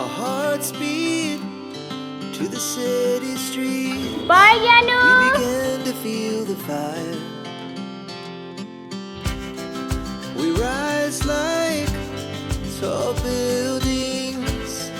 Our hearts beat to the city streets. Bye, Yanu. We began to feel the fire. We rise like tall buildings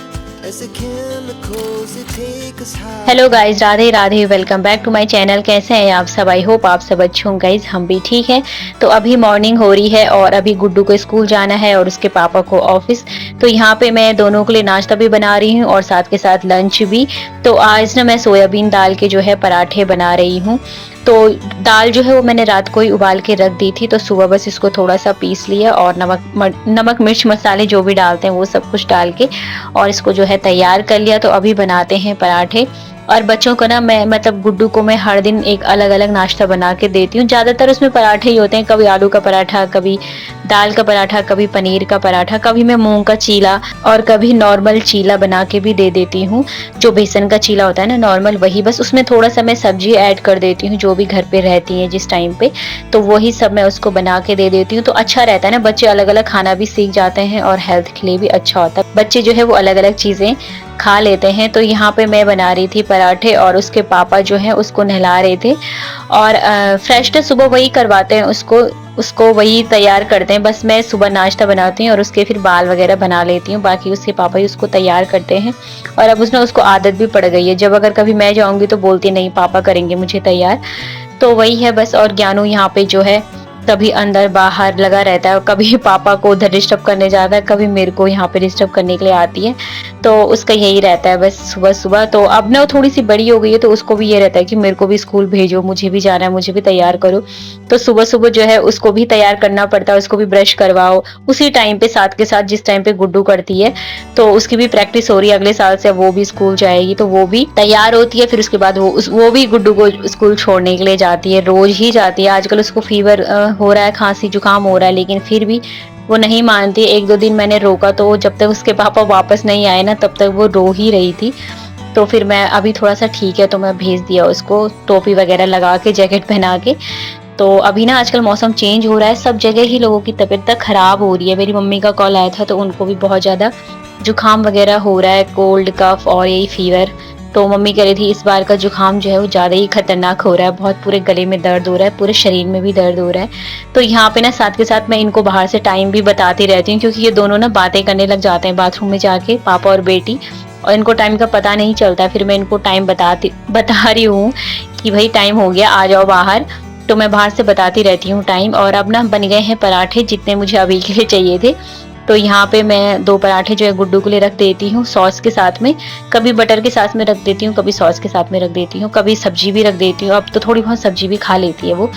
as the chemicals they take us high. Hello guys, Radhe Radhe, welcome back to my channel. कैसे हैं आप सब? I hope आप सब अच्छे हों guys. हम भी ठीक हैं। तो अभी मॉर्निंग हो रही है और अभी गुड्डू को स्कूल जाना है और उसके पापा को ऑफिस। तो यहाँ पे मैं दोनों के लिए नाश्ता भी बना रही हूँ और साथ के साथ लंच भी। तो आज ना मैं सोयाबीन दाल के जो है पराठे बना रही हूँ। तो दाल जो है वो मैंने रात को ही उबाल के रख दी थी, तो सुबह बस इसको थोड़ा सा पीस लिया और नमक मिर्च मसाले जो भी डालते हैं वो सब कुछ डाल के और इसको जो है तैयार कर लिया। तो अभी बनाते हैं पराठे। और बच्चों को ना मैं मतलब गुड्डू को मैं हर दिन एक अलग अलग नाश्ता बना के देती हूँ। ज़्यादातर उसमें पराठे ही होते हैं, कभी आलू का पराठा, कभी दाल का पराठा, कभी पनीर का पराठा, कभी मैं मूंग का चीला और कभी नॉर्मल चीला बना के भी दे देती हूँ। जो बेसन का चीला होता है ना नॉर्मल, वही, बस उसमें थोड़ा सा मैं सब्जी ऐड कर देती हूँ जो भी घर पे रहती है जिस टाइम पे। तो वही सब मैं उसको बना के दे देती हूँ। तो अच्छा रहता है ना, बच्चे अलग अलग खाना भी सीख जाते हैं और हेल्थ के लिए भी अच्छा होता है। बच्चे जो है वो अलग अलग चीजें खा लेते हैं। तो यहाँ पे मैं बना रही थी पराठे और उसके पापा जो है उसको नहला रहे थे। और फ्रेश तो सुबह वही करवाते हैं उसको वही तैयार करते हैं। बस मैं सुबह नाश्ता बनाती हूँ और उसके फिर बाल वगैरह बना लेती हूँ, बाकी उसके पापा ही उसको तैयार करते हैं। और अब उसको आदत भी पड़ गई है, जब अगर कभी मैं जाऊंगी तो बोलती नहीं पापा करेंगे मुझे तैयार। तो वही है बस। और ज्ञानू यहाँ पे जो है कभी अंदर बाहर लगा रहता है, कभी पापा को उधर डिस्टर्ब करने जाता है, कभी मेरे को यहाँ पे डिस्टर्ब करने के लिए आती है। तो उसका यही रहता है बस सुबह सुबह। तो अब ना थोड़ी सी बड़ी हो गई है तो उसको भी ये रहता है कि मेरे को भी स्कूल भेजो, मुझे भी जाना है, मुझे भी तैयार करो। तो सुबह सुबह जो है उसको भी तैयार करना पड़ता है, उसको भी ब्रश करवाओ उसी टाइम पे, साथ के साथ जिस टाइम पे गुड्डू करती है। तो उसकी भी प्रैक्टिस हो रही है, अगले साल से वो भी स्कूल जाएगी तो वो भी तैयार होती है। फिर उसके बाद वो भी गुड्डू को स्कूल छोड़ने के लिए जाती है, रोज ही जाती है। आजकल उसको फीवर हो रहा है, खांसी जुकाम हो रहा है, लेकिन फिर भी वो नहीं मानती। एक दो दिन मैंने रोका तो जब तक उसके पापा वापस नहीं आए ना तब तक वो रो ही रही थी। तो फिर मैं अभी थोड़ा सा ठीक है तो मैं भेज दिया उसको, टोपी वगैरह लगा के, जैकेट पहना के। तो अभी ना आजकल मौसम चेंज हो रहा है, सब जगह ही लोगों की तबीयत तक खराब हो रही है। मेरी मम्मी का कॉल आया था तो उनको भी बहुत ज्यादा जुकाम वगैरह हो रहा है, कोल्ड कफ और यही फीवर। तो मम्मी कह रही थी इस बार का जुकाम जो है वो ज्यादा ही खतरनाक हो रहा है, बहुत पूरे गले में दर्द हो रहा है, पूरे शरीर में भी दर्द हो रहा है। तो यहाँ पे ना साथ के साथ मैं इनको बाहर से टाइम भी बताती रहती हूँ, क्योंकि ये दोनों ना बातें करने लग जाते हैं बाथरूम में जाके, पापा और बेटी, और इनको टाइम का पता नहीं चलता। फिर मैं इनको टाइम बता रही हूँ कि भाई टाइम हो गया, आ जाओ बाहर। तो मैं बाहर से बताती रहती हूँ टाइम। और अब ना बन गए हैं पराठे जितने मुझे अभी के लिए चाहिए थे। तो यहाँ पे मैं 2 पराठे जो है गुड्डू के लिए रख देती हूँ सॉस के साथ में, कभी बटर के साथ में रख देती हूँ, कभी सॉस के साथ में रख देती हूँ, कभी सब्जी भी रख देती हूँ। अब तो थोड़ी बहुत सब्जी भी खा लेती है वो।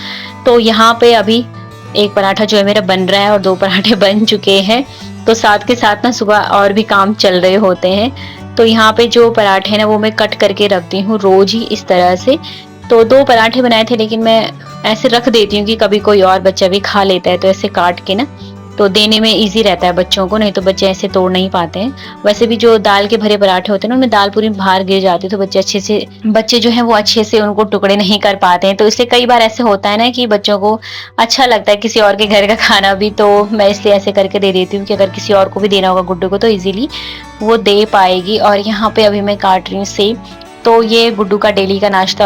तो यहाँ पे अभी एक पराठा जो है मेरा बन रहा है और 2 पराठे बन चुके हैं। तो साथ के साथ ना सुबह और भी काम चल रहे होते हैं। तो यहाँ पे जो पराठे हैं ना वो मैं कट करके रखती हूँ रोज ही इस तरह से। तो 2 पराठे बनाए थे, लेकिन मैं ऐसे रख देती हूँ कि कभी कोई और बच्चा भी खा लेता है, तो ऐसे काट के ना तो देने में इजी रहता है बच्चों को, नहीं तो बच्चे ऐसे तोड़ नहीं पाते हैं। वैसे भी जो दाल के भरे पराठे होते हैं ना उनमें दाल पूरी बाहर गिर जाती है, तो बच्चे जो है वो अच्छे से उनको टुकड़े नहीं कर पाते हैं। तो इसलिए कई बार ऐसे होता है ना कि बच्चों को अच्छा लगता है किसी और के घर का खाना भी, तो मैं इसलिए ऐसे करके दे देती हूँ कि अगर किसी और को भी देना होगा गुड्डू को तो इजीली वो दे पाएगी। और यहाँ पे अभी मैं काट रही हूँ सेब। तो ये गुड्डू का डेली का नाश्ता,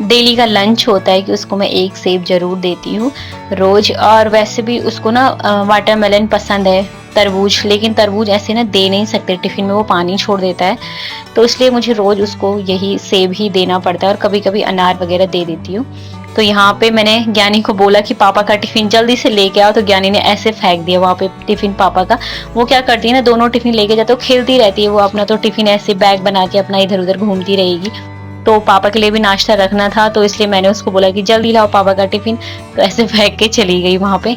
डेली का लंच होता है कि उसको मैं एक सेब जरूर देती हूँ रोज। और वैसे भी उसको ना वाटरमेलन पसंद है, तरबूज, लेकिन तरबूज ऐसे ना दे नहीं सकते टिफिन में, वो पानी छोड़ देता है। तो इसलिए मुझे रोज उसको यही सेब ही देना पड़ता है और कभी कभी अनार वगैरह दे देती हूँ। तो यहाँ पे मैंने ज्ञानी को बोला कि पापा का टिफिन जल्दी से लेके आओ, तो ज्ञानी ने ऐसे फेंक दिया वहाँ पे टिफिन पापा का। वो क्या करती है ना, दोनों टिफिन लेके जाते, वो खेलती रहती है वो अपना, तो टिफिन ऐसे बैग बना के अपना इधर उधर घूमती रहेगी। तो पापा के लिए भी नाश्ता रखना था, तो इसलिए मैंने उसको बोला कि जल्दी लाओ पापा का टिफिन, तो ऐसे फेंक के चली गई वहाँ पे।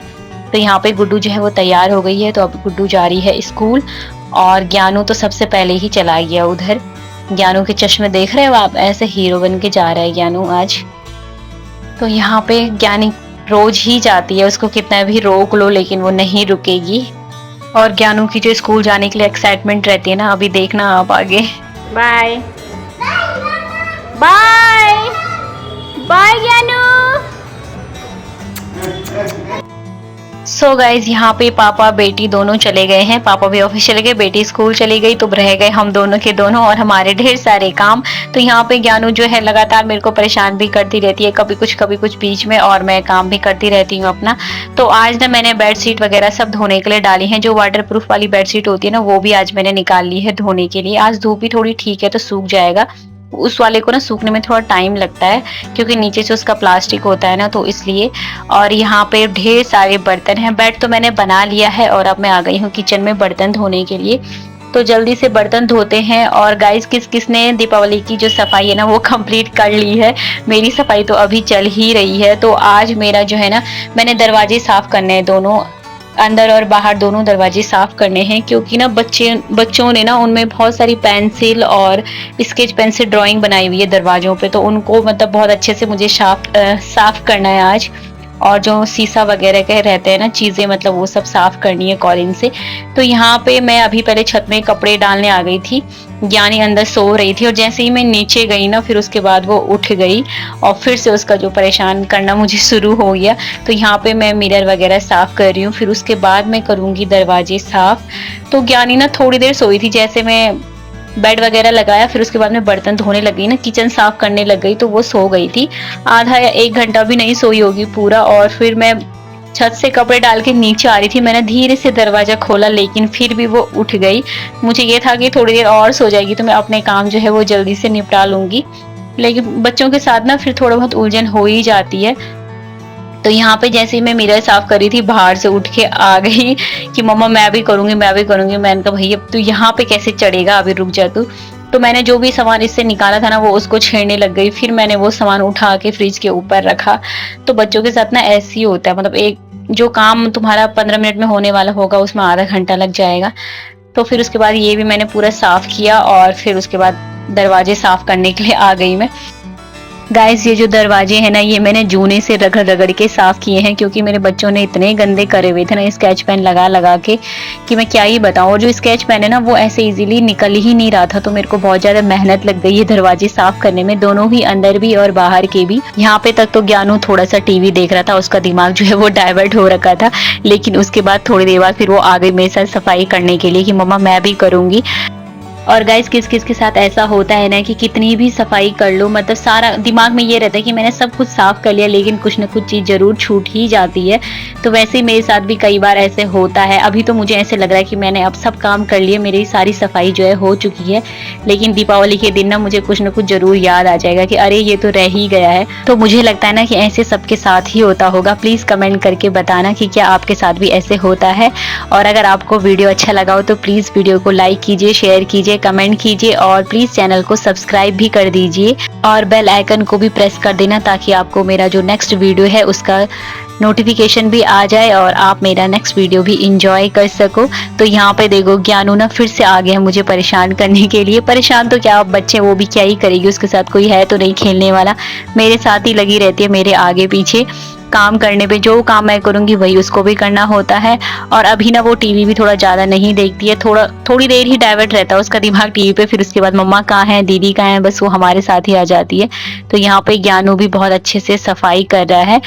तो यहाँ पे गुड्डू जो है वो तैयार हो गई है, तो अब गुड्डू जा रही है स्कूल। और ज्ञानू तो सबसे पहले ही चला गया उधर। ज्ञानू के चश्मे देख रहे हो आप, ऐसे हीरो बन के जा रहा है ज्ञानू आज। तो यहाँ पे ज्ञानी रोज ही जाती है, उसको कितना भी रोक लो लेकिन वो नहीं रुकेगी। और ज्ञानू की जो स्कूल जाने के लिए एक्साइटमेंट रहती है ना, अभी देखना आप आगे। बाय बाय बाय ज्ञानू। सो गाइज यहाँ पे पापा बेटी दोनों चले गए हैं। पापा भी ऑफिस चले गए, बेटी स्कूल चली गई, तो रह गए हम दोनों के दोनों और हमारे ढेर सारे काम। तो यहाँ पे ज्ञानू जो है लगातार मेरे को परेशान भी करती रहती है, कभी कुछ बीच में, और मैं काम भी करती रहती हूँ अपना। तो आज ना मैंने बेडशीट वगैरह सब धोने के लिए डाली हैं। जो वाटर प्रूफ वाली बेडशीट होती है ना, वो भी आज मैंने निकाल ली है धोने के लिए। आज धूप भी थोड़ी ठीक है तो सूख जाएगा। उस वाले को ना सूखने में थोड़ा टाइम लगता है क्योंकि नीचे से उसका प्लास्टिक होता है ना, तो इसलिए। और यहाँ पे ढेर सारे बर्तन हैं। बेड तो मैंने बना लिया है और अब मैं आ गई हूँ किचन में बर्तन धोने के लिए। तो जल्दी से बर्तन धोते हैं। और गाइस किस ने दीपावली की जो सफाई है ना वो कंप्लीट कर ली है। मेरी सफाई तो अभी चल ही रही है। तो आज मेरा जो है ना, मैंने दरवाजे साफ करने हैं, दोनों अंदर और बाहर दोनों दरवाजे साफ करने हैं, क्योंकि ना बच्चों ने ना उनमें बहुत सारी पेंसिल और स्केच पेन से ड्राइंग बनाई हुई है दरवाजों पे। तो उनको मतलब बहुत अच्छे से मुझे साफ करना है आज। और जो शीशा वगैरह के रहते हैं ना चीजें, मतलब वो सब साफ करनी है कॉलिन से। तो यहाँ पे मैं अभी पहले छत में कपड़े डालने आ गई थी। ज्ञानी अंदर सो रही थी और जैसे ही मैं नीचे गई ना, फिर उसके बाद वो उठ गई और फिर से उसका जो परेशान करना मुझे शुरू हो गया। तो यहाँ पे मैं मिरर वगैरह साफ कर रही हूँ, फिर उसके बाद मैं करूंगी दरवाजे साफ। तो ज्ञानी ना थोड़ी देर सोई थी, जैसे मैं बेड वगैरह लगाया फिर उसके बाद मैं बर्तन धोने लग गई ना, किचन साफ करने लग गई, तो वो सो गई थी। आधा या 1 घंटा भी नहीं सोई होगी पूरा। और फिर मैं छत से कपड़े डाल के नीचे आ रही थी, मैंने धीरे से दरवाजा खोला, लेकिन फिर भी वो उठ गई। मुझे ये था कि थोड़ी देर और सो जाएगी तो मैं अपने काम जो है वो जल्दी से निपटा लूंगी, लेकिन बच्चों के साथ ना फिर थोड़ा बहुत उलझन हो ही जाती है। तो यहाँ पे जैसे ही मैं मिरर साफ कर रही थी, बाहर से उठ के आ गई कि मम्मा मैं भी करूंगी। मैंने कहा भैया तू यहाँ पे कैसे चढ़ेगा, अभी रुक जा तू। तो मैंने जो भी सामान इससे निकाला था ना वो उसको छेड़ने लग गई। फिर मैंने वो सामान उठा के फ्रिज के ऊपर रखा। तो बच्चों के साथ ना ऐसे ही होता है, मतलब एक जो काम तुम्हारा 15 मिनट में होने वाला होगा उसमें आधा घंटा लग जाएगा। तो फिर उसके बाद ये भी मैंने पूरा साफ किया और फिर उसके बाद दरवाजे साफ करने के लिए आ गई मैं। गाइस ये जो दरवाजे हैं ना, ये मैंने जूने से रगड़ रगड़ के साफ किए हैं, क्योंकि मेरे बच्चों ने इतने गंदे करे हुए थे ना स्केच पेन लगा लगा के कि मैं क्या ही बताऊं। और जो स्केच पेन है ना वो ऐसे इजीली निकल ही नहीं रहा था, तो मेरे को बहुत ज्यादा मेहनत लग गई है दरवाजे साफ करने में, दोनों भी, अंदर भी और बाहर के भी। यहाँ पे तक तो ज्ञानू थोड़ा सा टीवी देख रहा था, उसका दिमाग जो है वो डाइवर्ट हो रखा था। लेकिन उसके बाद थोड़ी देर बाद फिर वो आ गई मेरे साथ सफाई करने के लिए कि मम्मा मैं भी करूंगी। और गाइस किस किस के साथ ऐसा होता है ना कि कितनी भी सफाई कर लो, मतलब सारा दिमाग में ये रहता है कि मैंने सब कुछ साफ कर लिया, लेकिन कुछ ना कुछ चीज जरूर छूट ही जाती है। तो वैसे ही मेरे साथ भी कई बार ऐसे होता है। अभी तो मुझे ऐसे लग रहा है कि मैंने अब सब काम कर लिए, मेरी सारी सफाई जो है हो चुकी है, लेकिन दीपावली के दिन ना मुझे कुछ ना कुछ जरूर याद आ जाएगा कि अरे ये तो रह ही गया है। तो मुझे लगता है ना कि ऐसे सबके साथ ही होता होगा। प्लीज कमेंट करके बताना कि क्या आपके साथ भी ऐसे होता है। और अगर आपको वीडियो अच्छा लगा हो तो प्लीज वीडियो को लाइक कीजिए, शेयर कीजिए, कमेंट कीजिए और प्लीज चैनल को सब्सक्राइब भी कर दीजिए और बेल आइकन को भी प्रेस कर देना, ताकि आपको मेरा जो नेक्स्ट वीडियो है उसका नोटिफिकेशन भी आ जाए और आप मेरा नेक्स्ट वीडियो भी इंजॉय कर सको। तो यहाँ पे देखो ज्ञानू ना फिर से आ गया है मुझे परेशान करने के लिए। परेशान तो क्या, बच्चे वो भी क्या ही करेगी, उसके साथ कोई है तो नहीं खेलने वाला, मेरे साथ ही लगी रहती है, मेरे आगे पीछे काम करने पे। जो काम मैं करूंगी वही उसको भी करना होता है। और अभी ना वो टीवी भी थोड़ा ज्यादा नहीं देखती है, थोड़ी देर ही डाइवर्ट रहता है उसका दिमाग टीवी पे, फिर उसके बाद मम्मा कहाँ है, दीदी कहाँ है, बस वो हमारे साथ ही आ जाती है। तो यहाँ पे ज्ञानू भी बहुत अच्छे से सफाई कर रहा है।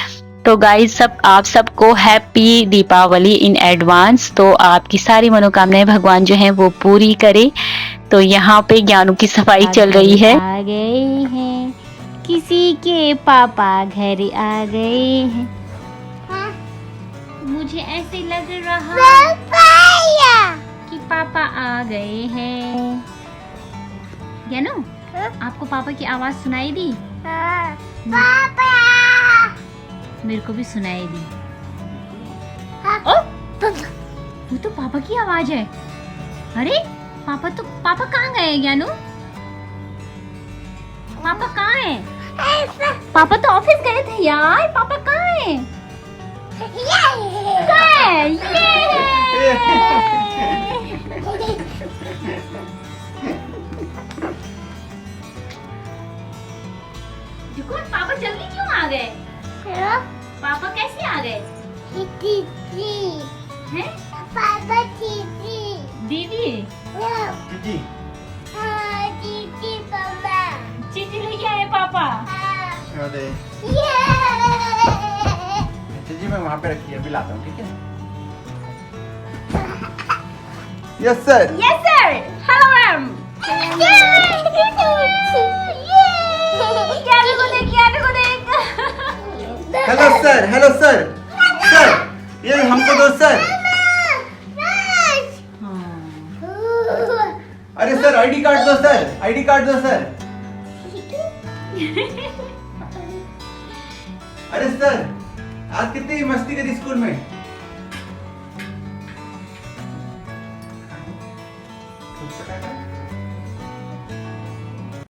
तो गाइस आप सबको हैप्पी दीपावली इन एडवांस। तो आपकी सारी मनोकामनाएं भगवान जो है वो पूरी करे। तो यहाँ पे ज्ञानू की सफाई चल रही है। आ गए हैं, किसी के पापा घर आ गए हैं। हाँ, मुझे ऐसे लग रहा कि पापा आ गए हैं। ज्ञानू, आपको पापा की आवाज सुनाई दी? पापा मेरे को भी सुनाई दी। ओ, वो तो पापा की आवाज है। अरे पापा कहाँ गए ज्ञानू? पापा कहाँ है? पापा तो ऑफिस गए थे यार, पापा कहाँ है? देखो पापा जल्दी क्यों आ गए? पापा कैसे आ गए? हैं? पापा दीदी दीदी दीदी दीदी पापा चीजी लेके आए पापा। जी मैं वहाँ पे रखी है, अभी लाता हूँ, ठीक है? Yes sir. Yes sir. Hello ma'am. क्यारू को देख, क्यारू को देख। Hello sir, hello sir. Sir ये हमको दो सर। अरे सर आईडी कार्ड दो सर, आईडी कार्ड दो सर। अरे सर आज कितनी मस्ती करी स्कूल में।